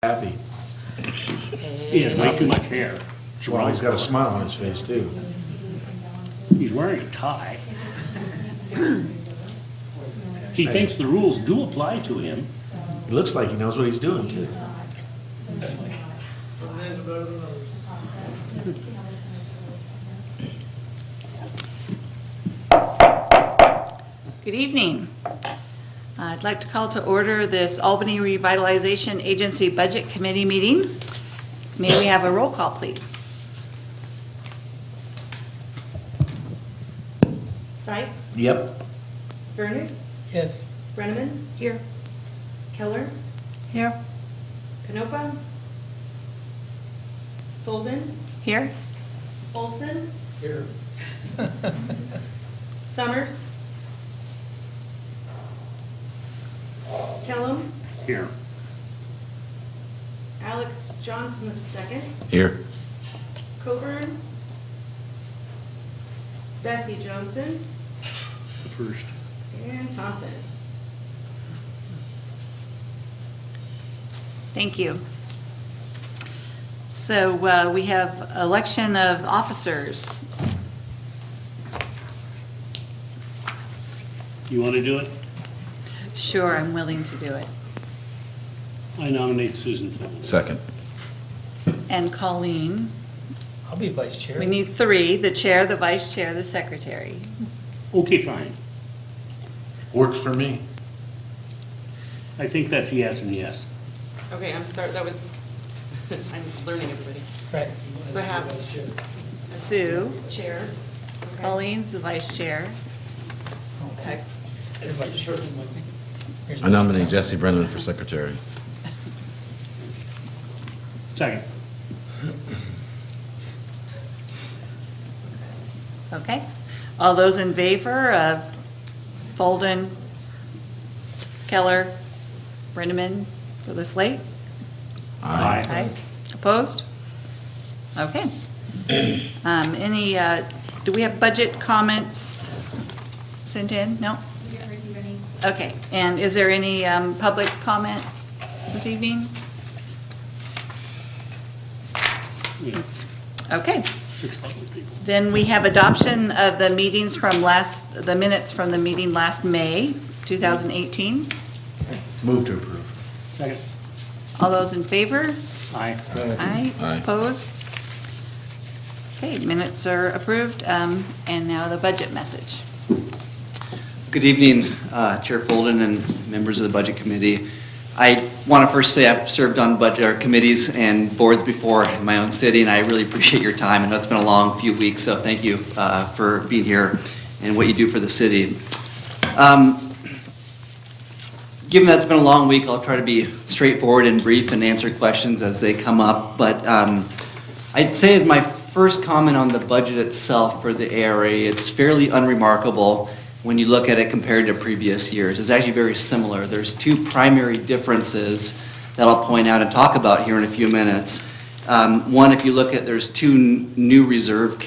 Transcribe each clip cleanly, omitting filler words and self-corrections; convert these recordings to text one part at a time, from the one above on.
Happy. He has way too much hair. Well, he's got a smile on his face too. He's wearing a tie. He thinks the rules do apply to him. It looks like he knows what he's doing too. Good evening. I'd like to call to order this Albany Revitalization Agency Budget Committee meeting. May we have a roll call, please? Sykes? Yep. Vernick? Yes. Brenneman? Here. Keller? Here. Canopa? Folden? Here. Olson? Here. Summers? Kellum? Here. Alex Johnson II? Here. Coburn? Bessie Johnson? The first. And Thompson. Thank you. So we have election of officers. You want to do it? Sure, I'm willing to do it. I nominate Susan Fuller. Second. And Colleen. I'll be vice chair. We need three, the chair, the vice chair, the secretary. Okay, fine. Works for me. I think that's yes and yes. Okay, I'm I'm learning everybody. Right. So I have Sue, chair. Okay. Colleen's the vice chair. Okay. Everybody short and with me. Here's I nominate Mr. Jesse Brennan for secretary. Second. Okay. All those in favor of Folden, Keller, Brenneman for the slate? Aye. Opposed? Okay. Do we have budget comments sent in? No? We didn't receive any. Okay. And is there any public comment this evening? Yeah, Okay. 6 public people. Then we have adoption of the minutes from the meeting last May 2018. Move to approve. Second. All those in favor? Aye. Aye. Aye. Opposed? Okay, minutes are approved. And now the budget message. Good evening, Chair Folden and members of the Budget Committee. I want to first say I've served on budget committees and boards before in my own city, and I really appreciate your time. I know it's been a long few weeks, so thank you for being here and what you do for the city. Given that it's been a long week, I'll try to be straightforward and brief and answer questions as they come up. But I'd say as my first comment on the budget itself for the ARA, it's fairly unremarkable when you look at it compared to previous years. It's actually very similar. There's two primary differences that I'll point out and talk about here in a few minutes. One, if you look at, there's two new reserve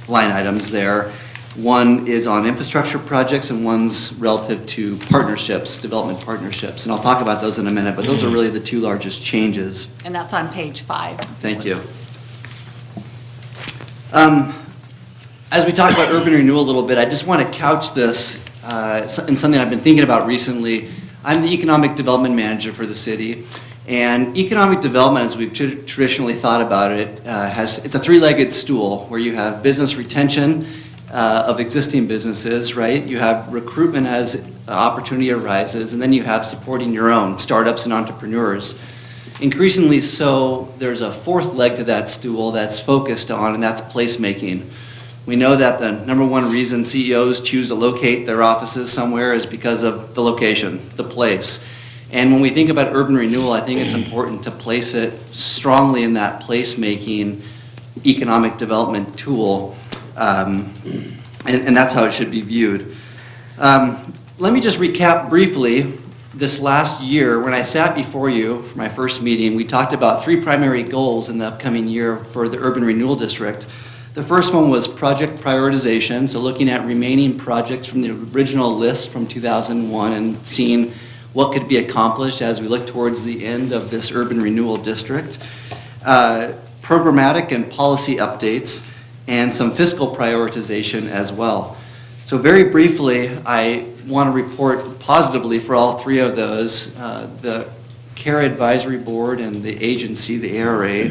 line items there. One is on infrastructure projects and one's relative to partnerships, development partnerships. And I'll talk about those in a minute, but those are really the two largest changes. And that's on page 5. Thank you. As we talk about urban renewal a little bit, I just want to couch this in something I've been thinking about recently. I'm the economic development manager for the city, and economic development, as we've traditionally thought about it, it's a three-legged stool where you have business retention of existing businesses, right? You have recruitment as opportunity arises, and then you have supporting your own startups and entrepreneurs. Increasingly so, there's a fourth leg to that stool that's focused on, and that's placemaking. We know that the number one reason CEOs choose to locate their offices somewhere is because of the location, the place. And when we think about urban renewal, I think it's important to place it strongly in that placemaking economic development tool, and that's how it should be viewed. Let me just recap briefly. This last year, when I sat before you for my first meeting, we talked about 3 primary goals in the upcoming year for the Urban Renewal District. The first one was project prioritization, so looking at remaining projects from the original list from 2001 and seeing what could be accomplished as we look towards the end of this urban renewal district, programmatic and policy updates, and some fiscal prioritization as well. So very briefly, I want to report positively for all three of those. The ARA Advisory Board and the agency, the ARA,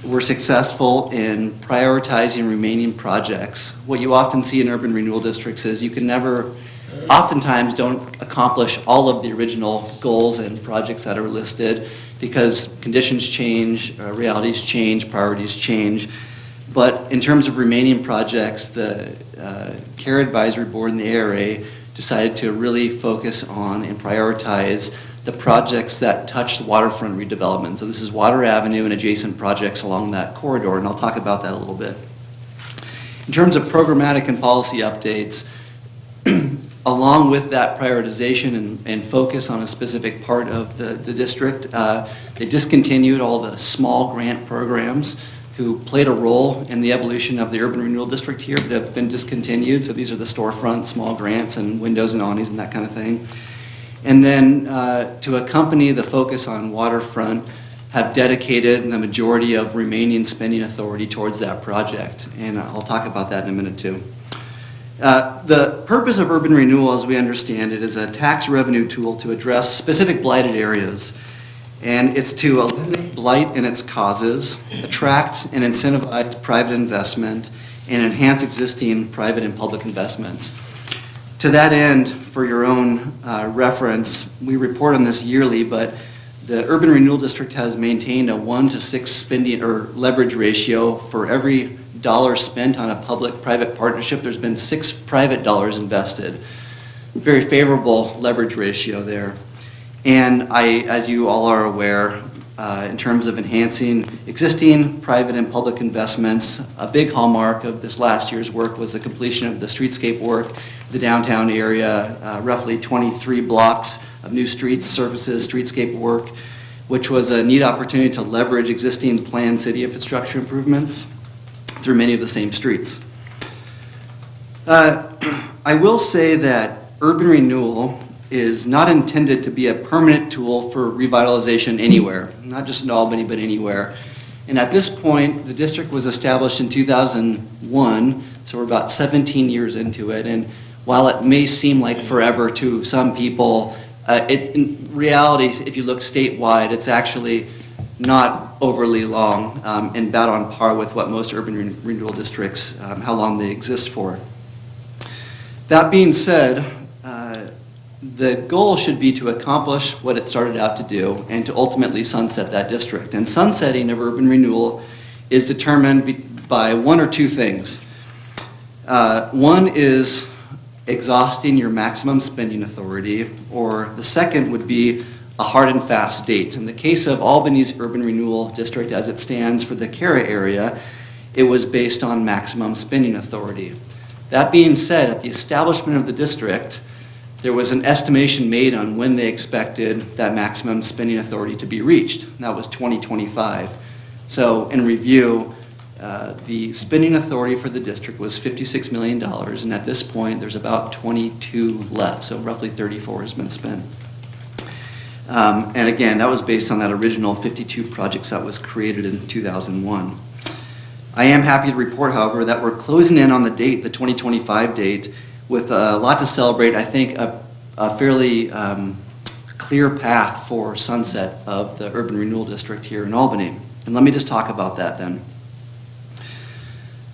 were successful in prioritizing remaining projects. What you often see in urban renewal districts is you can never, oftentimes don't accomplish all of the original goals and projects that are listed because conditions change, realities change, priorities change. But in terms of remaining projects, the ARA Advisory Board and the ARA decided to really focus on and prioritize the projects that touch the waterfront redevelopment. So this is Water Avenue and adjacent projects along that corridor, and I'll talk about that a little bit. In terms of programmatic and policy updates, along with that prioritization and focus on a specific part of the district, they discontinued all the small grant programs who played a role in the evolution of the urban renewal district here, but have been discontinued. So these are the storefront small grants and windows and awnings and that kind of thing. And then to accompany the focus on waterfront, have dedicated the majority of remaining spending authority towards that project. And I'll talk about that in a minute too. The purpose of urban renewal, as we understand it, is a tax revenue tool to address specific blighted areas. And it's to eliminate blight and its causes, attract and incentivize private investment, and enhance existing private and public investments. To that end, for your own reference, we report on this yearly, but the Urban Renewal District has maintained a 1 to 6 spending or leverage ratio. For every dollar spent on a public-private partnership, there's been 6 private dollars invested. Very favorable leverage ratio there. And as you all are aware, in terms of enhancing existing private and public investments, a big hallmark of this last year's work was the completion of the streetscape work, the downtown area, roughly 23 blocks of new streets, surfaces, streetscape work, which was a neat opportunity to leverage existing planned city infrastructure improvements through many of the same streets. I will say that urban renewal is not intended to be a permanent tool for revitalization anywhere, not just in Albany, but anywhere. And at this point, the district was established in 2001, so we're about 17 years into it. And while it may seem like forever to some people, in reality, if you look statewide, it's actually not overly long and about on par with what most urban renewal districts, how long they exist for. That being said, the goal should be to accomplish what it started out to do and to ultimately sunset that district. And sunsetting of urban renewal is determined by one or two things. One is exhausting your maximum spending authority, or the second would be a hard and fast date. In the case of Albany's urban renewal district as it stands for the ARA area, it was based on maximum spending authority. That being said, at the establishment of the district, there was an estimation made on when they expected that maximum spending authority to be reached. And that was 2025. So in review, the spending authority for the district was $56 million, and at this point there's about 22 left, so roughly 34 has been spent. And again, that was based on that original 52 projects that was created in 2001. I am happy to report, however, that we're closing in on the date, the 2025 date, with a lot to celebrate. I think a fairly clear path for sunset of the urban renewal district here in Albany. And let me just talk about that then.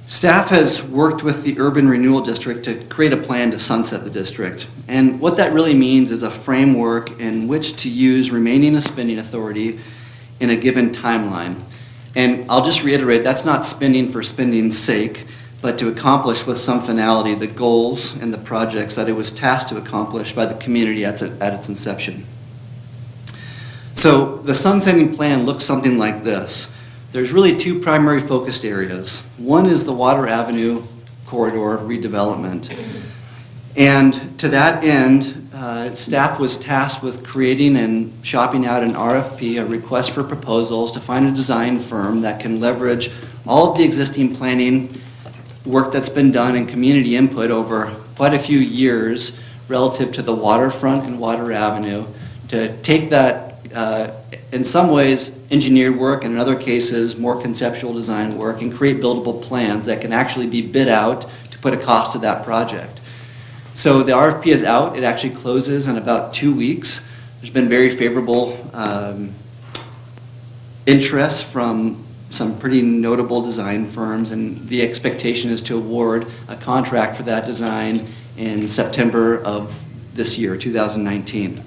Staff has worked with the urban renewal district to create a plan to sunset the district. And what that really means is a framework in which to use remaining spending authority in a given timeline. And I'll just reiterate, that's not spending for spending's sake, but to accomplish with some finality the goals and the projects that it was tasked to accomplish by the community at its inception. So the sunsetting plan looks something like this. There's really two primary focused areas. One is the Water Avenue corridor redevelopment. And to that end, staff was tasked with creating and shopping out an RFP, a request for proposals, to find a design firm that can leverage all of the existing planning work that's been done and community input over quite a few years relative to the waterfront and Water Avenue to take that, in some ways, engineered work, and in other cases, more conceptual design work, and create buildable plans that can actually be bid out to put a cost to that project. So the RFP is out. It actually closes in about 2 weeks. There's been very favorable interest from some pretty notable design firms, and the expectation is to award a contract for that design in September of this year, 2019.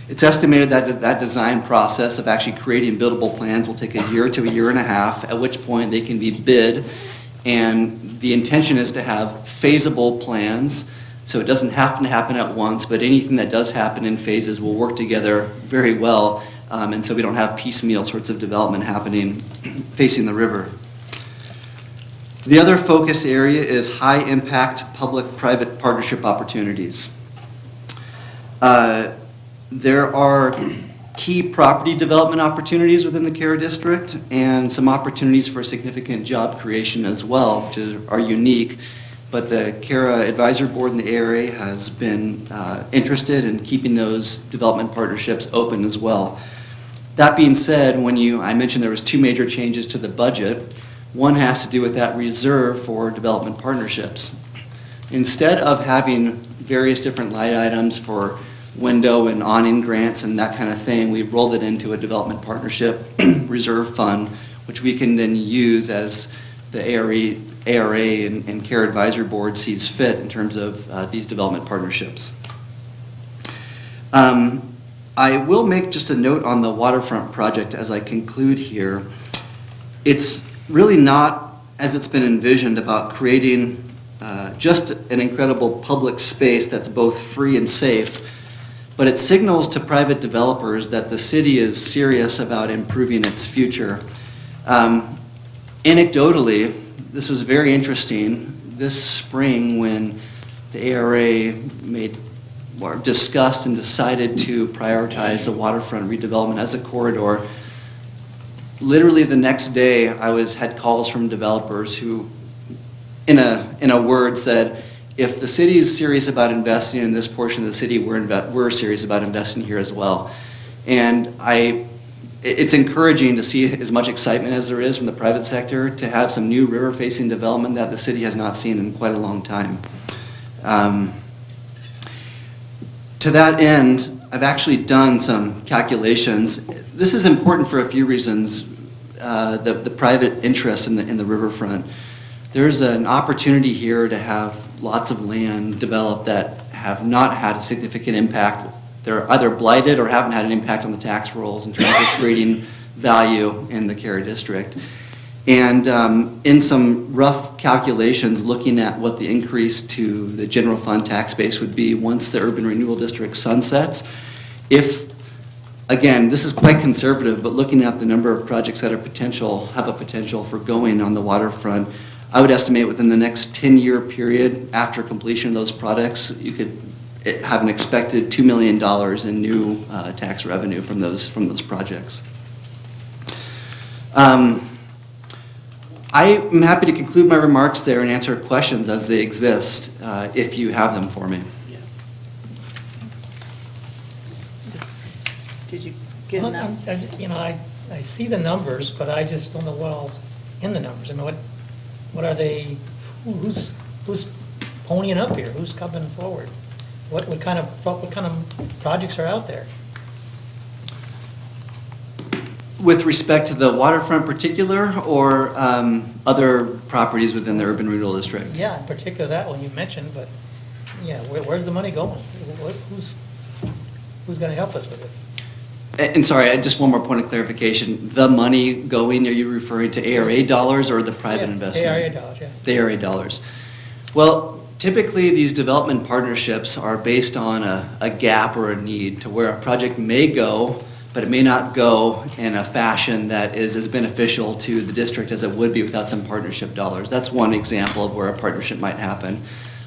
It's estimated that that design process of actually creating buildable plans will take a year to a year and a half, at which point they can be bid, and the intention is to have phaseable plans, so it doesn't happen to happen at once, but anything that does happen in phases will work together very well, and so we don't have piecemeal sorts of development happening facing the river. The other focus area is high-impact public-private partnership opportunities. There are key property development opportunities within the CARA district and some opportunities for significant job creation as well, which are unique. But the CARA Advisory Board and the ARA has been interested in keeping those development partnerships open as well. That being said, I mentioned there was 2 major changes to the budget. One has to do with that reserve for development partnerships. Instead of having various different line items for window and awning grants and that kind of thing, we rolled it into a development partnership reserve fund, which we can then use as the ARA and CARE Advisory Board sees fit in terms of these development partnerships. I will make just a note on the waterfront project as I conclude here. It's really not, as it's been envisioned, about creating just an incredible public space that's both free and safe, but it signals to private developers that the city is serious about improving its future. Anecdotally, this was very interesting. This spring, when the ARA discussed and decided to prioritize the waterfront redevelopment as a corridor, literally the next day I had calls from developers who, in a word, said, if the city is serious about investing in this portion of the city, we're serious about investing here as well. And it's encouraging to see as much excitement as there is from the private sector to have some new river-facing development that the city has not seen in quite a long time. To that end, I've actually done some calculations. This is important for a few reasons, the private interest in the riverfront. There's an opportunity here to have lots of land developed that have not had a significant impact. They're either blighted or haven't had an impact on the tax rolls in terms of creating value in the CARA district. And in some rough calculations, looking at what the increase to the general fund tax base would be once the urban renewal district sunsets, again, this is quite conservative, but looking at the number of projects that have a potential for going on the waterfront, I would estimate within the next 10-year period after completion of those projects, you could have an expected $2 million in new tax revenue from those projects. I'm happy to conclude my remarks there and answer questions as they exist, if you have them for me. Did you get Well, enough? I see the numbers, but I just don't know what else in the numbers. I mean, what are they, who's ponying up here? Who's coming forward? What kind of projects are out there? With respect to the waterfront particular, or other properties within the urban renewal district? Yeah, in particular that one you mentioned, but yeah, where's the money going? Who's going to help us with this? And sorry, just one more point of clarification. The money going, are you referring to ARA dollars or the private investment? ARA dollars, yeah. The ARA dollars. Well, typically these development partnerships are based on a gap or a need to where a project may go, but it may not go in a fashion that is as beneficial to the district as it would be without some partnership dollars. That's one example of where a partnership might happen.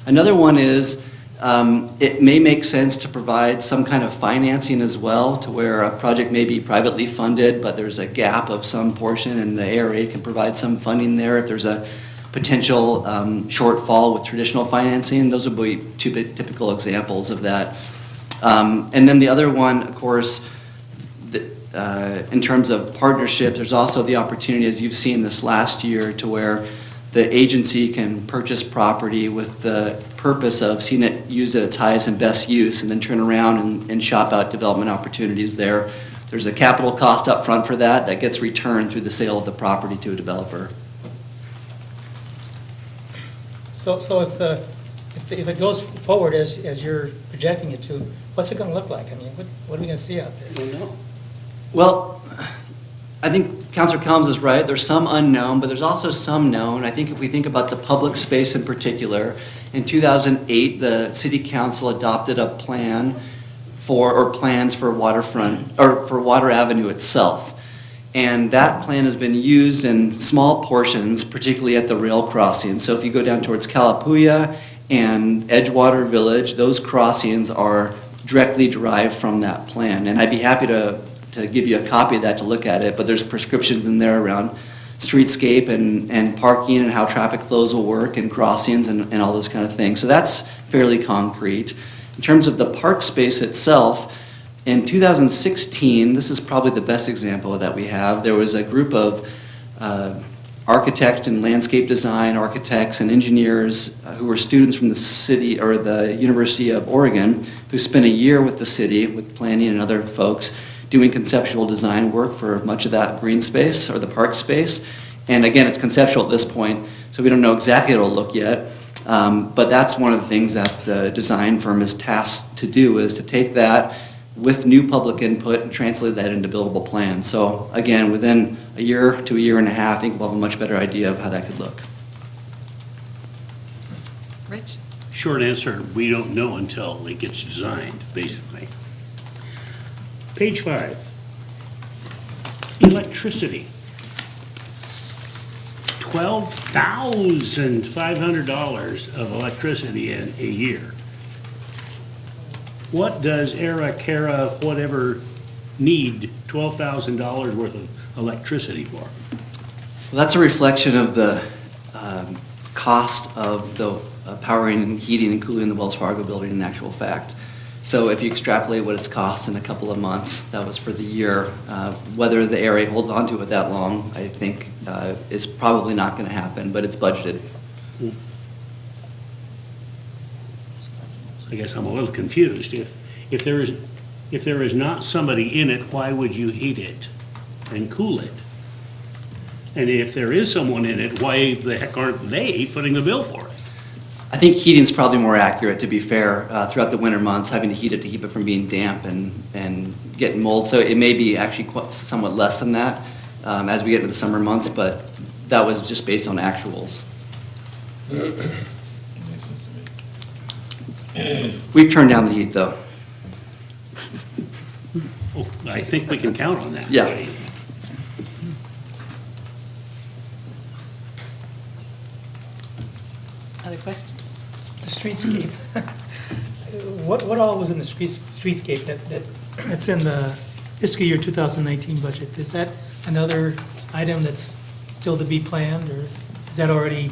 Another one is it may make sense to provide some kind of financing as well, to where a project may be privately funded, but there's a gap of some portion, and the ARA can provide some funding there if there's a potential shortfall with traditional financing. Those would be two typical examples of that. And then the other one, of course, in terms of partnership, there's also the opportunity, as you've seen this last year, to where the agency can purchase property with the purpose of seeing it used at its highest and best use, and then turn around and shop out development opportunities there. There's a capital cost up front for that gets returned through the sale of the property to a developer. So if it goes forward as you're projecting it to, what's it gonna look like? I mean, what are we gonna see out there? I don't know. Well, I think Councilor Combs is right. There's some unknown, but there's also some known. I think if we think about the public space in particular, in 2008, the City Council adopted a plan plans for waterfront, or for Water Avenue itself. And that plan has been used in small portions, particularly at the rail crossing. So if you go down towards Kalapuya and Edgewater Village, those crossings are directly derived from that plan. And I'd be happy to give you a copy of that to look at it, but there's prescriptions in there around streetscape and parking and how traffic flows will work and crossings and all those kind of things. So that's fairly concrete. In terms of the park space itself, in 2016, this is probably the best example that we have, there was a group of architect and landscape design architects and engineers who were students from the city or the University of Oregon who spent a year with the city, with planning and other folks, doing conceptual design work for much of that green space or the park space. And again, it's conceptual at this point, so we don't know exactly how it'll look yet. But that's one of the things that the design firm is tasked to do, is to take that with new public input and translate that into buildable plans. So again, within a year to a year and a half, I think we'll have a much better idea of how that could look. Rich? Short answer, we don't know until it gets designed, basically. Page 5. Electricity. $12,500 of electricity in a year. What does ARA, CARA, whatever, need $12,000 worth of electricity for? Well, that's a reflection of the cost of the powering and heating and cooling the Wells Fargo building in actual fact. So if you extrapolate what it's cost in a couple of months, that was for the year, whether the ARA holds on to it that long, I think, is probably not going to happen, but it's budgeted. I guess I'm a little confused. If there is not somebody in it, why would you heat it and cool it? And if there is someone in it, why the heck aren't they footing the bill for it? I think heating's probably more accurate, to be fair, throughout the winter months, having to heat it to keep it from being damp and getting mold. So it may be actually somewhat less than that as we get into the summer months, but that was just based on actuals. We've turned down the heat, though. Oh, I think we can count on that. Yeah. Other questions? The streetscape. What all was in the streetscape that's in the fiscal year 2019 budget? Is that another item that's still to be planned, or is that already?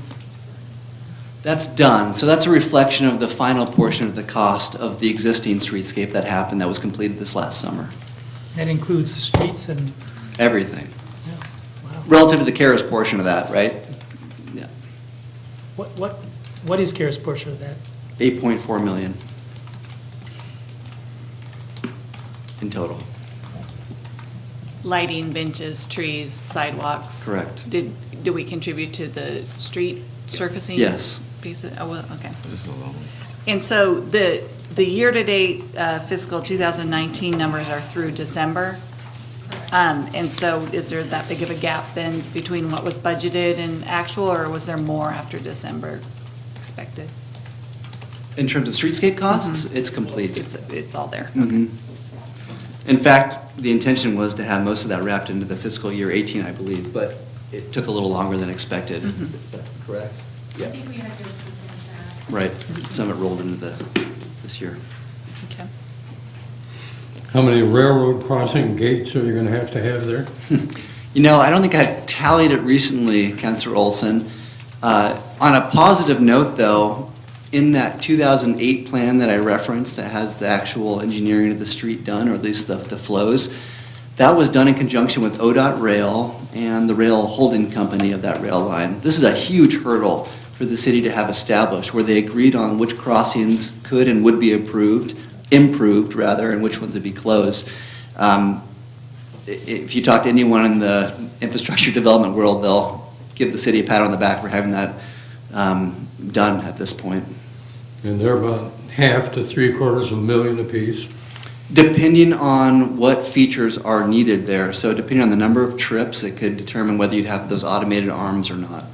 That's done. So that's a reflection of the final portion of the cost of the existing streetscape that happened, that was completed this last summer. That includes the streets and, Everything. yeah, wow. Relative to the CARES portion of that, right? Yeah. What is CARES portion of that? 8.4 million in total. Lighting, benches, trees, sidewalks? Correct. Do we contribute to the street surfacing? Yes. Piece of, oh, well, okay. And so the year-to-date fiscal 2019 numbers are through December? And so is there that big of a gap then between what was budgeted and actual, or was there more after December expected? In terms of streetscape costs, it's complete. It's all there. Mhm. In fact, the intention was to have most of that wrapped into the fiscal year 18, I believe, but it took a little longer than expected. Is that correct? Yeah. I think we had to finish that. Right. Some of it rolled into this year. Okay. How many railroad crossing gates are you gonna have there? You know, I don't think I've tallied it recently, Councilor Olson. On a positive note, though, in that 2008 plan that I referenced that has the actual engineering of the street done, or at least the flows, that was done in conjunction with ODOT Rail and the rail holding company of that rail line. This is a huge hurdle for the city to have established, where they agreed on which crossings could and would be improved rather, and which ones would be closed. If you talk to anyone in the infrastructure development world, they'll give the city a pat on the back for having that done at this point. And they're about half to 750,000 apiece. Depending on what features are needed there. So depending on the number of trips, it could determine whether you'd have those automated arms or not.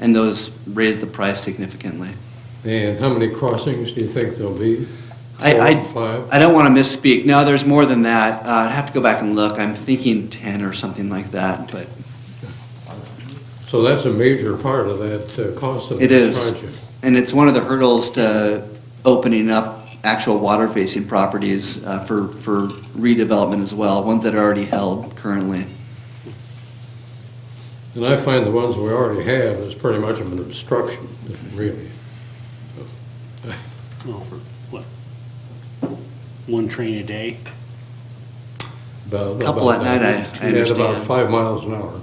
And those raise the price significantly. And how many crossings do you think there'll be? I 4, 5? I don't want to misspeak. No, there's more than that. I'd have to go back and look. I'm thinking 10 or something like that, but So that's a major part of that cost of it the is. project. And it's one of the hurdles to opening up actual water-facing properties for redevelopment as well, ones that are already held currently. And I find the ones we already have is pretty much of an obstruction, really. Oh, for what? One train a day? Couple at night, I At about understand. 5 miles an hour.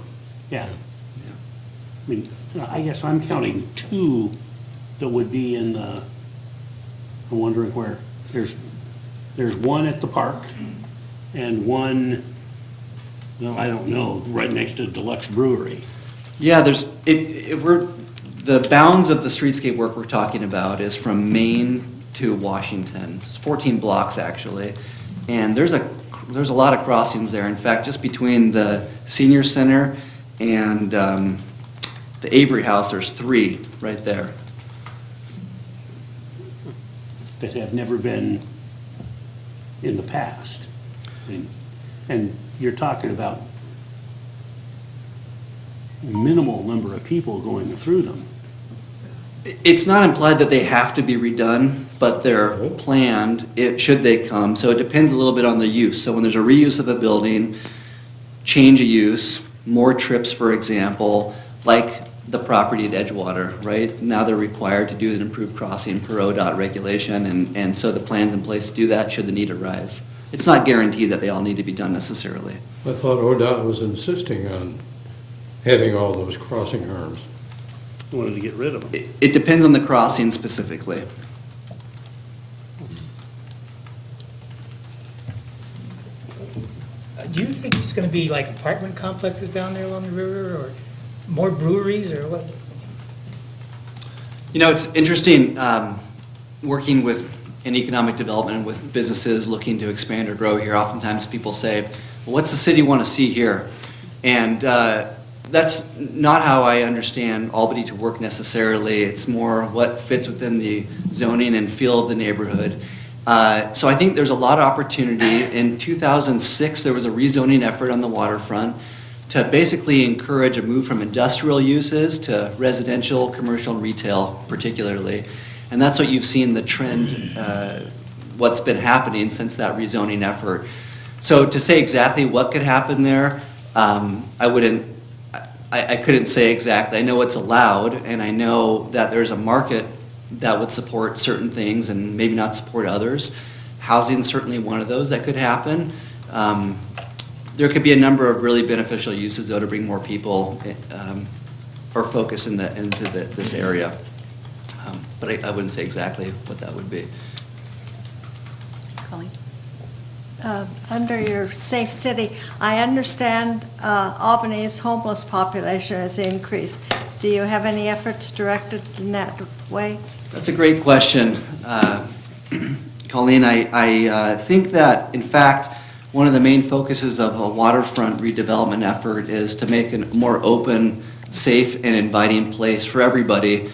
Yeah. I mean, I guess I'm counting 2 that would be in the, I'm wondering where. There's one at the park and one, well, I don't know, right next to Deluxe Brewery. Yeah, if we're, the bounds of the streetscape work we're talking about is from Maine to Washington. It's 14 blocks, actually. And there's a lot of crossings there. In fact, just between the senior center and the Avery House, there's 3 right there. That have never been in the past. I mean, and you're talking about minimal number of people going through them. It's not implied that they have to be redone, but they're planned, should they come. So it depends a little bit on the use. So when there's a reuse of a building, change of use, more trips, for example, like the property at Edgewater, right? Now they're required to do an improved crossing per ODOT regulation, and so the plan's in place to do that should the need arise. It's not guaranteed that they all need to be done necessarily. I thought ODOT was insisting on having all those crossing arms. Wanted to get rid of them. It depends on the crossing specifically. Do you think there's gonna be like apartment complexes down there along the river, or more breweries, or what? You know, it's interesting, working with in economic development with businesses looking to expand or grow here. Oftentimes people say, well, what's the city want to see here? And that's not how I understand Albany to work necessarily. It's more what fits within the zoning and feel of the neighborhood. So I think there's a lot of opportunity. In 2006, there was a rezoning effort on the waterfront to basically encourage a move from industrial uses to residential, commercial, and retail particularly. And that's what you've seen the trend, what's been happening since that rezoning effort. So to say exactly what could happen there, I couldn't say exactly. I know it's allowed, and I know that there's a market that would support certain things and maybe not support others. Housing is certainly one of those that could happen. There could be a number of really beneficial uses, though, to bring more people or focus into this area. But I wouldn't say exactly what that would be. Colleen? Under your safe city, I understand Albany's homeless population has increased. Do you have any efforts directed in that way? That's a great question. Colleen, I think that, in fact, one of the main focuses of a waterfront redevelopment effort is to make a more open, safe, and inviting place for everybody,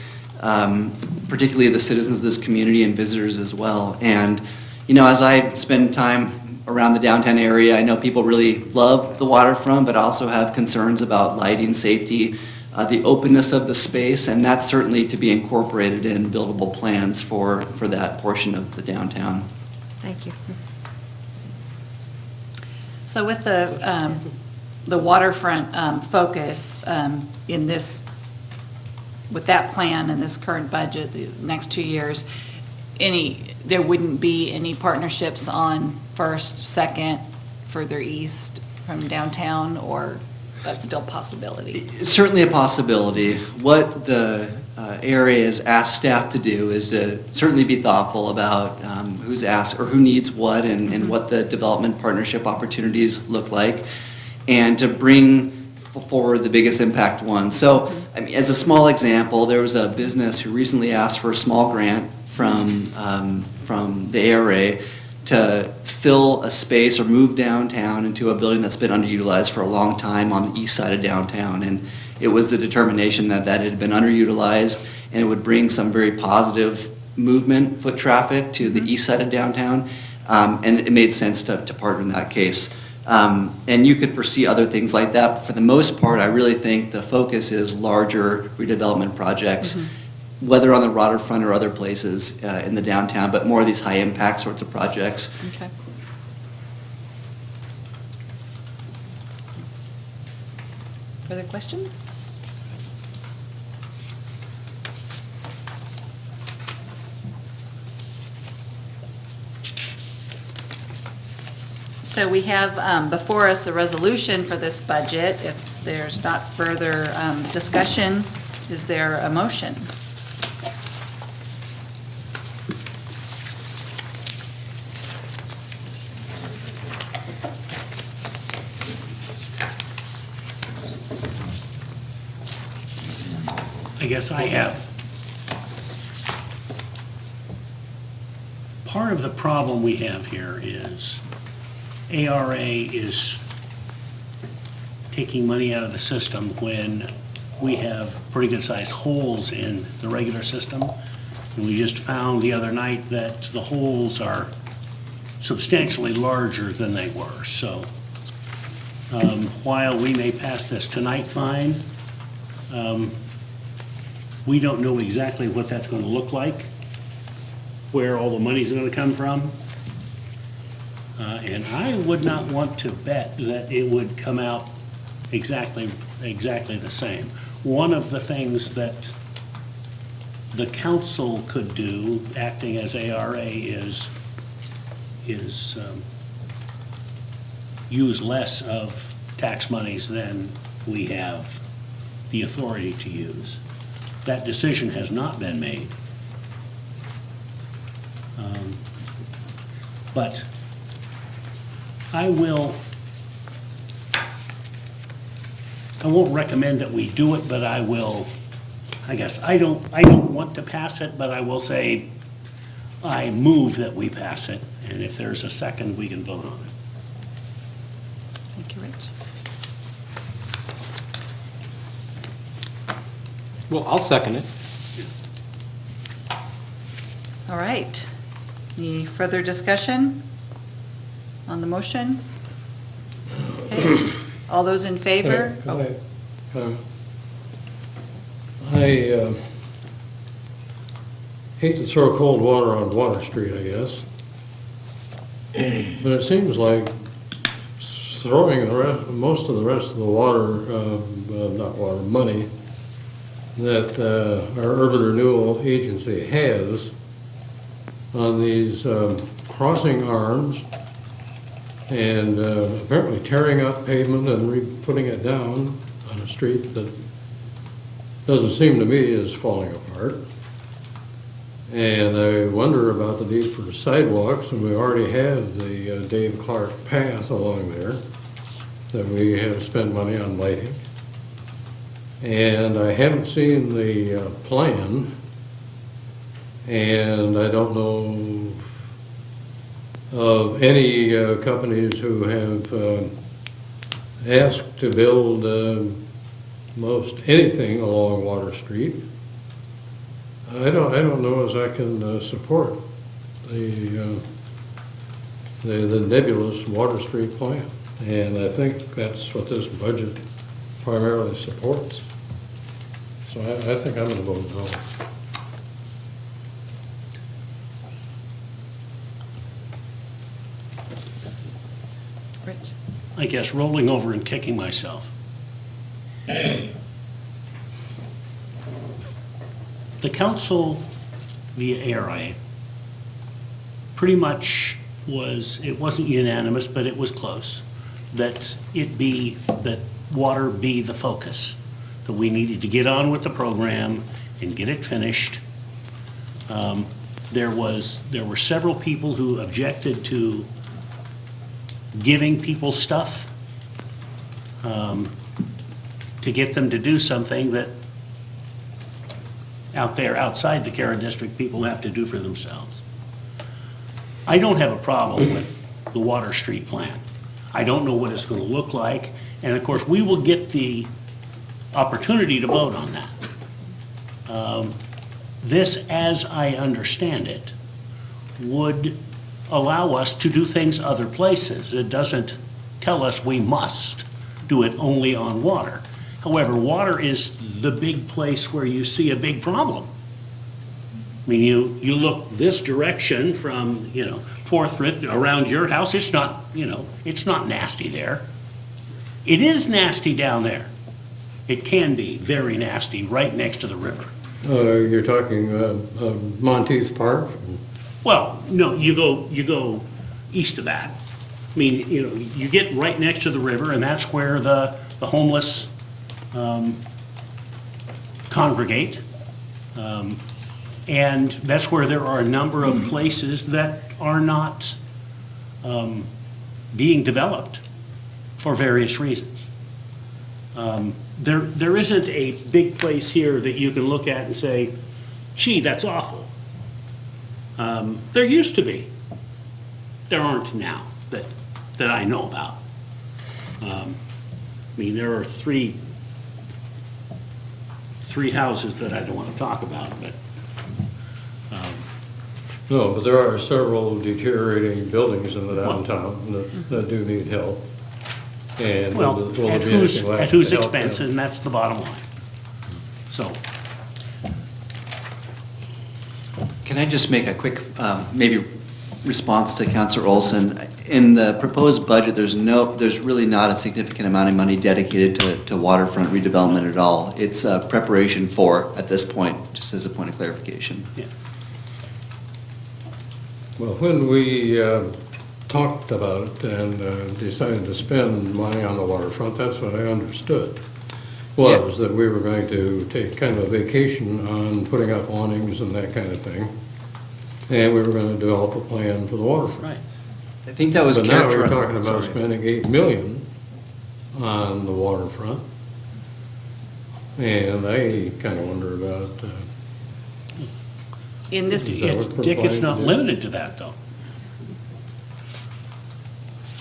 particularly the citizens of this community and visitors as well. And, you know, as I spend time around the downtown area, I know people really love the waterfront, but also have concerns about lighting, safety, the openness of the space, and that's certainly to be incorporated in buildable plans for that portion of the downtown. Thank you. So with the waterfront focus in this with that plan and this current budget, the next 2 years, there wouldn't be any partnerships on First, Second, further east from downtown, or that's still a possibility? It's certainly a possibility. What the ARA has asked staff to do is to certainly be thoughtful about who's asked or who needs what and what the development partnership opportunities look like, and to bring forward the biggest impact ones. So, I mean, as a small example, there was a business who recently asked for a small grant from the ARA to fill a space or move downtown into a building that's been underutilized for a long time on the east side of downtown. And it was the determination that that had been underutilized and it would bring some very positive movement, foot traffic to the east side of downtown. And it made sense to partner in that case. And you could foresee other things like that. But for the most part, I really think the focus is larger redevelopment projects, whether on the waterfront or other places in the downtown, but more of these high-impact sorts of projects. Okay. Further questions? So we have before us the resolution for this budget. If there's not further discussion, is there a motion? I guess I have. Part of the problem we have here is ARA is taking money out of the system when we have pretty good-sized holes in the regular system. And we just found the other night that the holes are substantially larger than they were. So while we may pass this tonight fine, we don't know exactly what that's going to look like, where all the money's going to come from. And I would not want to bet that it would come out exactly the same. One of the things that the council could do, acting as ARA, is use less of tax monies than we have the authority to use. That decision has not been made. But I won't recommend that we do it, but I will, I guess, I don't want to pass it, but I will say I move that we pass it, and if there's a second, we can vote on it. Thank you, Rich. Well, I'll second it. All right. Any further discussion on the motion? Okay. All those in favor? I hate to throw cold water on Water Street, I guess. But it seems like throwing most of the rest of the money that our urban renewal agency has on these crossing arms and apparently tearing up pavement and putting it down on a street that doesn't seem to me is falling apart. And I wonder about the need for sidewalks, and we already have the Dave Clark path along there that we have spent money on lighting. And I haven't seen the plan, and I don't know of any companies who have asked to build most anything along Water Street. I don't know as I can support the nebulous Water Street plan, and I think that's what this budget primarily supports. So I think I'm going to vote no. Rich? I guess rolling over and kicking myself. the council via ARA pretty much it wasn't unanimous, but it was close, that water be the focus, that we needed to get on with the program and get it finished. There were several people who objected to giving people stuff to get them to do something that out there, outside the Karen District, people have to do for themselves. I don't have a problem with the Water Street plan. I don't know what it's going to look like, and of course, we will get the opportunity to vote on that. This, as I understand it, would allow us to do things other places. It doesn't tell us we must do it only on water. However, water is the big place where you see a big problem. I mean, you look this direction from, Fourth Rift around your house, it's not nasty there. It is nasty down there. It can be very nasty right next to the river. You're talking Monteith Park? Well, no, you go east of that. I mean, you get right next to the river, and that's where the homeless congregate. And that's where there are a number of places that are not being developed for various reasons. There isn't a big place here that you can look at and say, gee, that's awful. There used to be. There aren't now that I know about. I mean, there are three houses that I don't want to talk about, but. No, but there are several deteriorating buildings in the downtown that do need help. And Well, will there at be anything left at whose to help them? expense, and that's the bottom line. So, Can I just make a quick, maybe response to Councilor Olson? In the proposed budget, there's really not a significant amount of money dedicated to waterfront redevelopment at all. It's preparation for, at this point, just as a point of clarification. yeah. Well, when we talked about it and decided to spend money on the waterfront, that's what I understood, was that we were going to take kind of a vacation on putting up awnings and that kind of thing, and we were going to develop a plan for the waterfront. Right. I think that was But now we're characterized. talking about spending $8 million on the waterfront, and I kind of wonder about, In this, Is that what we're Dick, it's planning not to do? limited to that, though.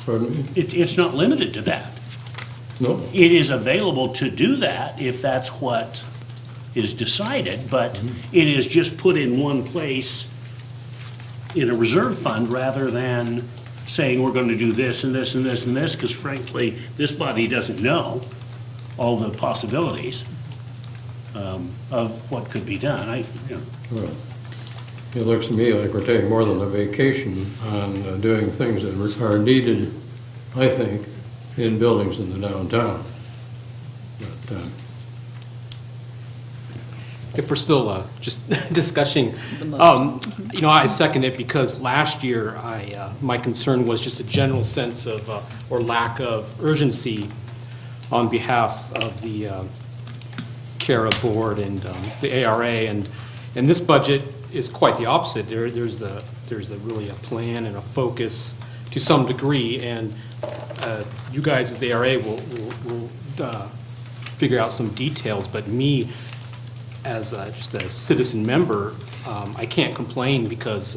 pardon me? It's not limited to that. No? It is available to do that if that's what is decided, but it is just put in one place in a reserve fund rather than saying we're going to do this and this and this and this, because frankly, this body doesn't know all the possibilities of what could be done. Well, it looks to me like we're taking more than a vacation on doing things that are needed, I think, in buildings in the downtown. But, If we're still just discussing, I second it because last year my concern was just a general sense of, or lack of urgency on behalf of the CARA board and the ARA, and this budget is quite the opposite. There's really a plan and a focus to some degree, and you guys as the ARA will figure out some details, but me, as just a citizen member, I can't complain because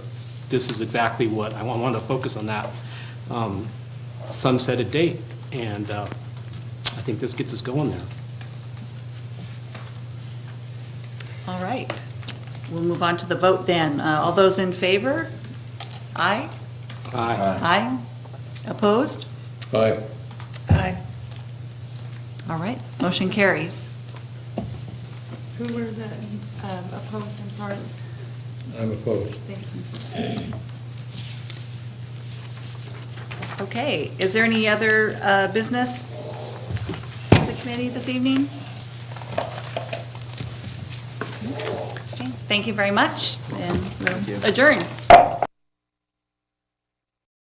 this is exactly what I wanted to focus on, that sunsetted date, and I think this gets us going there. All right. We'll move on to the vote then. All those in favor? Aye? Aye. Aye? Opposed? Aye. Aye. All right, motion carries. Who were the opposed? I'm sorry. I'm opposed. Okay, is there any other business for the committee this evening? Okay. thank you very much, and Thank you. we'll adjourn.